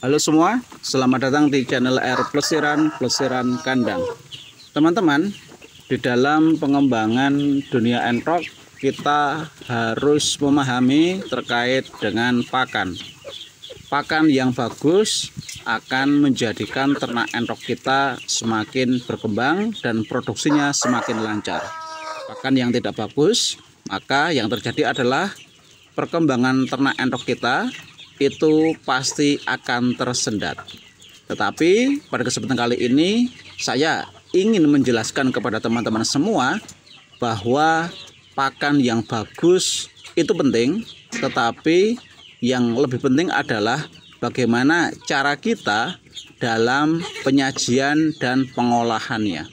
Halo semua, selamat datang di channel R Plesiran Kandang. Teman-teman, di dalam pengembangan dunia entok, kita harus memahami terkait dengan pakan. Pakan yang bagus akan menjadikan ternak entok kita semakin berkembang dan produksinya semakin lancar. Pakan yang tidak bagus, maka yang terjadi adalah perkembangan ternak entok kita itu pasti akan tersendat. Tetapi pada kesempatan kali ini saya ingin menjelaskan kepada teman-teman semua bahwa pakan yang bagus itu penting, tetapi yang lebih penting adalah bagaimana cara kita dalam penyajian dan pengolahannya.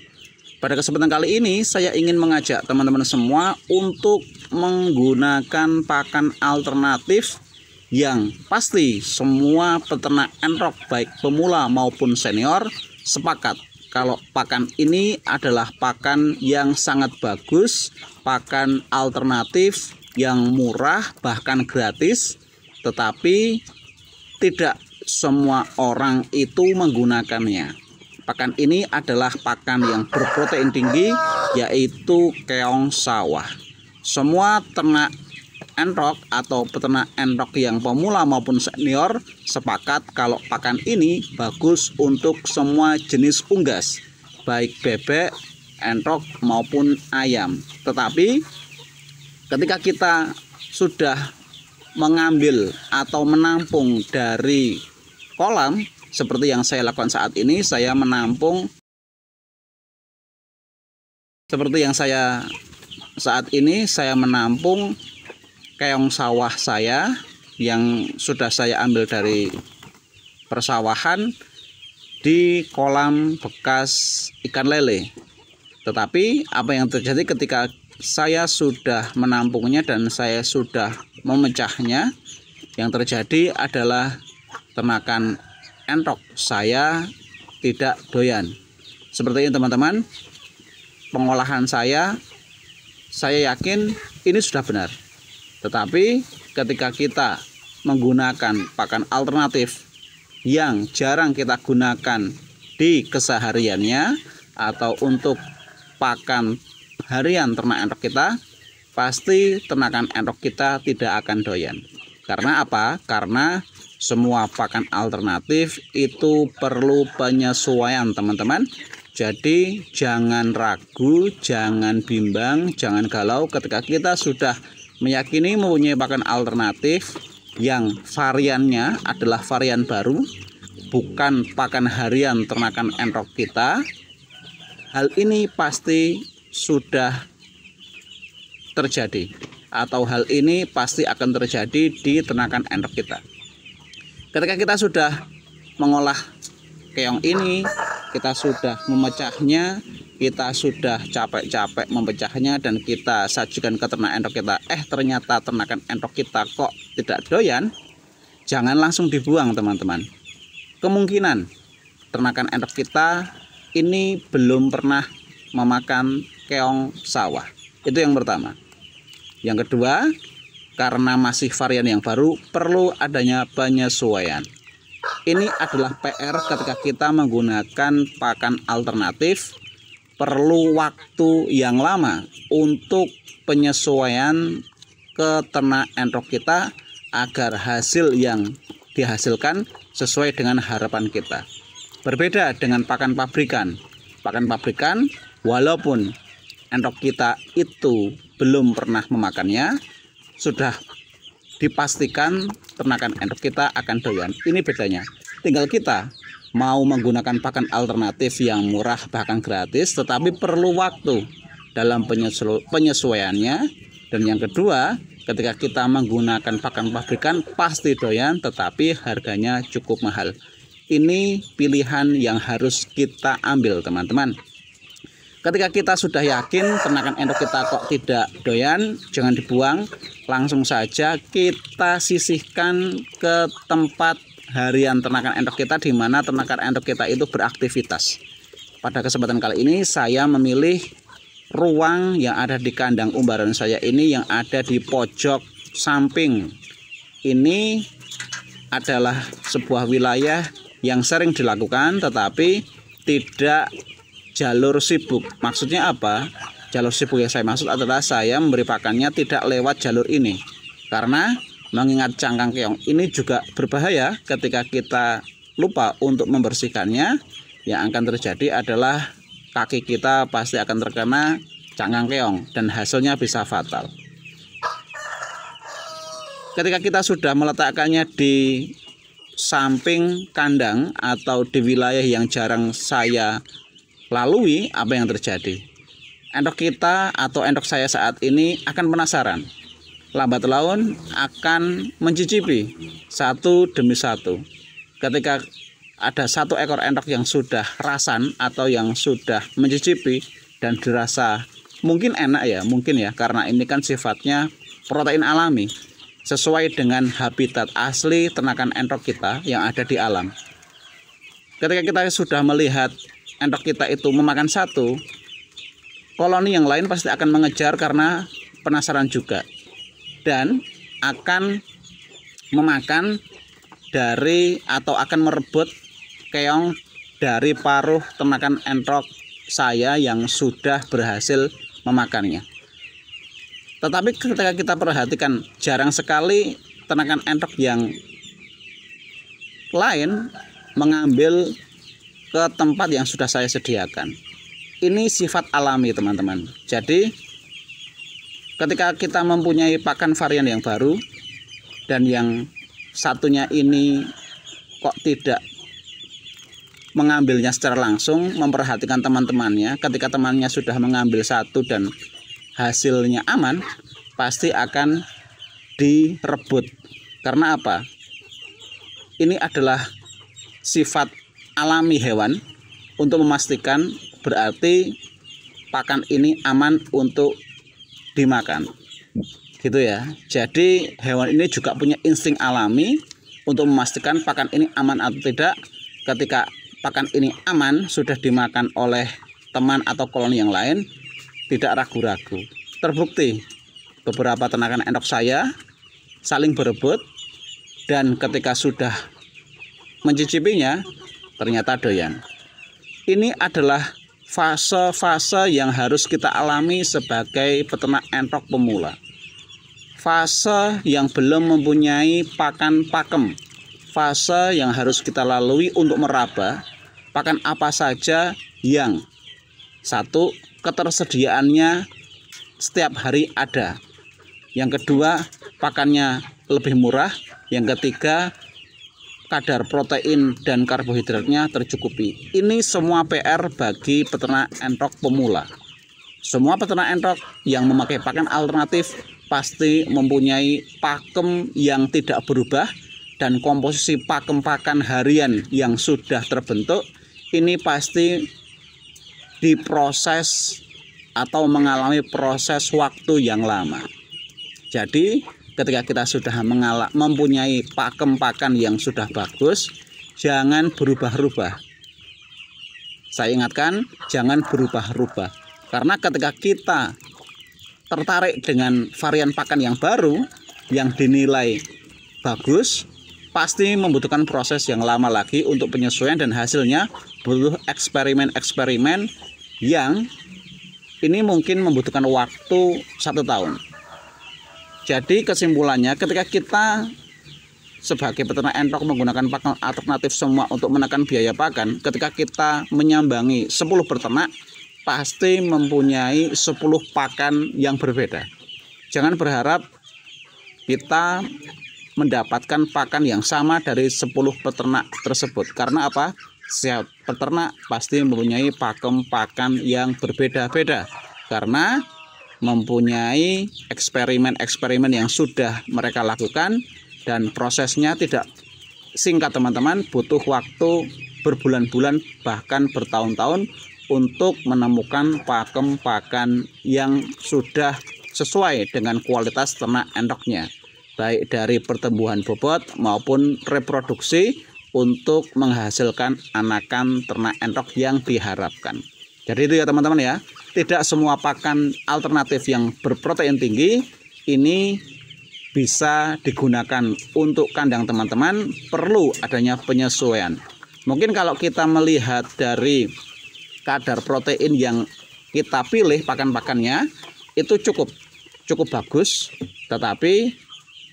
Pada kesempatan kali ini saya ingin mengajak teman-teman semua untuk menggunakan pakan alternatif yang pasti semua peternak entok baik pemula maupun senior sepakat kalau pakan ini adalah pakan yang sangat bagus, pakan alternatif yang murah bahkan gratis, tetapi tidak semua orang itu menggunakannya. Pakan ini adalah pakan yang berprotein tinggi, yaitu keong sawah. Semua ternak entok atau peternak entok yang pemula maupun senior sepakat kalau pakan ini bagus untuk semua jenis unggas, baik bebek, entok maupun ayam. Tetapi ketika kita sudah mengambil atau menampung dari kolam seperti yang saya lakukan saat ini, saya menampung keong sawah saya yang sudah saya ambil dari persawahan di kolam bekas ikan lele. Tetapi apa yang terjadi ketika saya sudah menampungnya dan saya sudah memecahnya, yang terjadi adalah ternakan entok saya tidak doyan. Seperti ini teman-teman, pengolahan saya yakin ini sudah benar. Tetapi ketika kita menggunakan pakan alternatif yang jarang kita gunakan di kesehariannya atau untuk pakan harian ternak entok kita, pasti ternakan entok kita tidak akan doyan. Karena apa? Karena semua pakan alternatif itu perlu penyesuaian teman-teman. Jadi jangan ragu, jangan bimbang, jangan galau ketika kita sudah meyakini mempunyai pakan alternatif yang variannya adalah varian baru, bukan pakan harian ternakan entok kita. Hal ini pasti sudah terjadi, atau hal ini pasti akan terjadi di ternakan entok kita. Ketika kita sudah mengolah keong ini, kita sudah memecahnya, kita sudah capek-capek memecahnya dan kita sajikan ke ternak entok kita, ternyata ternakan entok kita kok tidak doyan, jangan langsung dibuang teman-teman. Kemungkinan ternakan entok kita ini belum pernah memakan keong sawah. Itu yang pertama. Yang kedua, karena masih varian yang baru, perlu adanya penyesuaian. Ini adalah PR ketika kita menggunakan pakan alternatif. Perlu waktu yang lama untuk penyesuaian ke ternak entok kita agar hasil yang dihasilkan sesuai dengan harapan kita. Berbeda dengan pakan pabrikan. Pakan pabrikan walaupun entok kita itu belum pernah memakannya, sudah dipastikan ternakan entok kita akan doyan. Ini bedanya. Tinggal kita mau menggunakan pakan alternatif yang murah bahkan gratis, tetapi perlu waktu dalam penyesuaiannya. Dan yang kedua, ketika kita menggunakan pakan pabrikan pasti doyan, tetapi harganya cukup mahal. Ini pilihan yang harus kita ambil teman-teman. Ketika kita sudah yakin ternakan entok kita kok tidak doyan, jangan dibuang, langsung saja kita sisihkan ke tempat harian ternakan entok kita, di mana ternakan entok kita itu beraktivitas. Pada kesempatan kali ini saya memilih ruang yang ada di kandang umbaran saya ini, yang ada di pojok samping. Ini adalah sebuah wilayah yang sering dilakukan tetapi tidak jalur sibuk. Maksudnya apa? Jalur sibuk yang saya maksud adalah saya memberi pakannya tidak lewat jalur ini. Karena mengingat cangkang keong ini juga berbahaya, ketika kita lupa untuk membersihkannya, yang akan terjadi adalah kaki kita pasti akan terkena cangkang keong dan hasilnya bisa fatal. Ketika kita sudah meletakkannya di samping kandang atau di wilayah yang jarang saya lalui, apa yang terjadi? Entok kita atau entok saya saat ini akan penasaran. Lambat laun akan mencicipi satu demi satu. Ketika ada satu ekor entok yang sudah rasan atau yang sudah mencicipi dan dirasa mungkin enak ya, mungkin ya, karena ini kan sifatnya protein alami sesuai dengan habitat asli ternakan entok kita yang ada di alam. Ketika kita sudah melihat entok kita itu memakan satu, koloni yang lain pasti akan mengejar karena penasaran juga, dan akan memakan dari atau akan merebut keong dari paruh ternakan entok saya yang sudah berhasil memakannya. Tetapi ketika kita perhatikan, jarang sekali ternakan entok yang lain mengambil ke tempat yang sudah saya sediakan. Ini sifat alami, teman-teman. Jadi ketika kita mempunyai pakan varian yang baru dan yang satunya ini kok tidak mengambilnya secara langsung, memperhatikan teman-temannya, ketika temannya sudah mengambil satu dan hasilnya aman, pasti akan direbut. Karena apa? Ini adalah sifat alami hewan untuk memastikan berarti pakan ini aman untuk dimakan, gitu ya. Jadi hewan ini juga punya insting alami untuk memastikan pakan ini aman atau tidak. Ketika pakan ini aman, sudah dimakan oleh teman atau koloni yang lain, tidak ragu-ragu. Terbukti beberapa ternakan entok saya saling berebut, dan ketika sudah mencicipinya ternyata doyan. Ini adalah fase-fase yang harus kita alami sebagai peternak entok pemula. Fase yang belum mempunyai pakan pakem. Fase yang harus kita lalui untuk meraba pakan apa saja yang satu, ketersediaannya setiap hari ada. Yang kedua, pakannya lebih murah. Yang ketiga, kadar protein dan karbohidratnya tercukupi. Ini semua PR bagi peternak entok pemula. Semua peternak entok yang memakai pakan alternatif pasti mempunyai pakem yang tidak berubah, dan komposisi pakem-pakan harian yang sudah terbentuk ini pasti diproses atau mengalami proses waktu yang lama. Jadi ketika kita sudah mempunyai pakem pakan yang sudah bagus, jangan berubah-ubah. Saya ingatkan, jangan berubah-ubah. Karena ketika kita tertarik dengan varian pakan yang baru yang dinilai bagus, pasti membutuhkan proses yang lama lagi untuk penyesuaian, dan hasilnya butuh eksperimen-eksperimen yang ini mungkin membutuhkan waktu 1 tahun. Jadi kesimpulannya, ketika kita sebagai peternak entok menggunakan pakan alternatif semua untuk menekan biaya pakan, ketika kita menyambangi 10 peternak, pasti mempunyai 10 pakan yang berbeda. Jangan berharap kita mendapatkan pakan yang sama dari 10 peternak tersebut. Karena apa? Setiap peternak pasti mempunyai pakem pakan yang berbeda-beda, karena mempunyai eksperimen-eksperimen yang sudah mereka lakukan, dan prosesnya tidak singkat, teman-teman. Butuh waktu berbulan-bulan bahkan bertahun-tahun untuk menemukan pakem pakan yang sudah sesuai dengan kualitas ternak entok-nya, baik dari pertumbuhan bobot maupun reproduksi untuk menghasilkan anakan ternak entok yang diharapkan. Jadi itu ya teman-teman ya, tidak semua pakan alternatif yang berprotein tinggi ini bisa digunakan untuk kandang teman-teman, perlu adanya penyesuaian. Mungkin kalau kita melihat dari kadar protein yang kita pilih pakan-pakannya itu cukup bagus, tetapi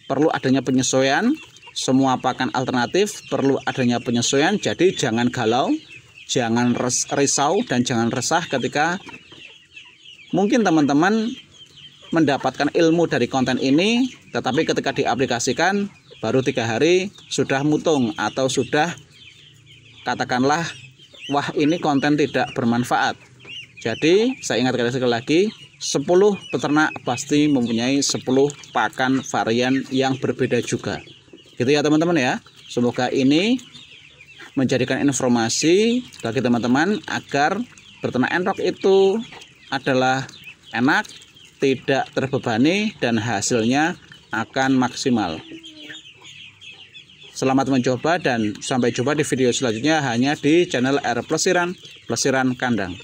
perlu adanya penyesuaian. Semua pakan alternatif perlu adanya penyesuaian. Jadi jangan galau, jangan risau, dan jangan resah ketika mungkin teman-teman mendapatkan ilmu dari konten ini, tetapi ketika diaplikasikan baru 3 hari sudah mutung atau sudah katakanlah wah ini konten tidak bermanfaat. Jadi saya ingatkan sekali lagi, 10 peternak pasti mempunyai 10 pakan varian yang berbeda juga. Gitu ya teman-teman ya. Semoga ini menjadikan informasi bagi teman-teman agar beternak enrok itu adalah enak, tidak terbebani, dan hasilnya akan maksimal. Selamat mencoba dan sampai jumpa di video selanjutnya hanya di channel R Plesiran Kandang.